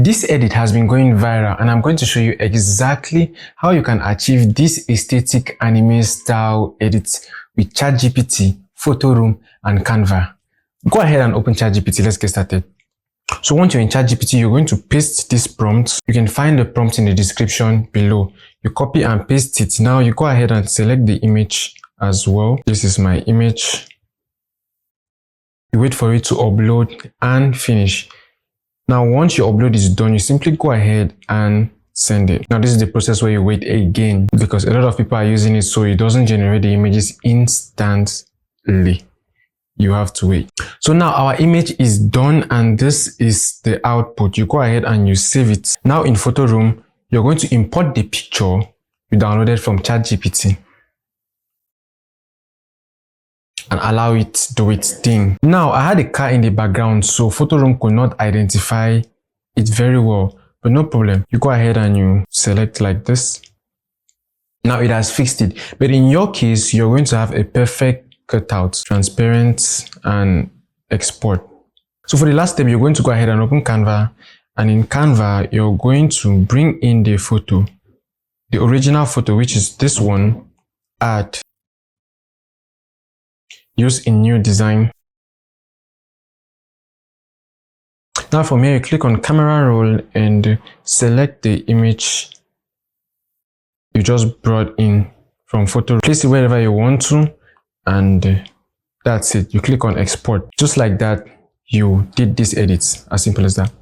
This edit has been going viral, and I'm going to show you exactly how you can achieve this aesthetic anime style edits with ChatGPT, PhotoRoom, and Canva. Go ahead and open ChatGPT. Let's get started. So once you're in ChatGPT, you're going to paste this prompt. You can find the prompt in the description below. You copy and paste it. Now you go ahead and select the image as well. This is my image. You wait for it to upload and finish. Now, once your upload is done, you simply go ahead and send it. Now, this is the process where you wait again because a lot of people are using it, so it doesn't generate the images instantly. You have to wait. So now our image is done and this is the output. You go ahead and you save it. Now in PhotoRoom, you're going to import the picture you downloaded from ChatGPT and allow it to do its thing. Now, I had a car in the background, so PhotoRoom could not identify it very well, but no problem. You go ahead and you select like this. Now it has fixed it, but in your case, you're going to have a perfect cutout, transparent and export. So for the last step, you're going to go ahead and open Canva, and in Canva, you're going to bring in the photo, the original photo, which is this one, add. Use a new design. Now from here, you click on camera roll and select the image you just brought in from photo. Place it wherever you want to, and that's it. You click on export. Just like that, you did this edit. As simple as that.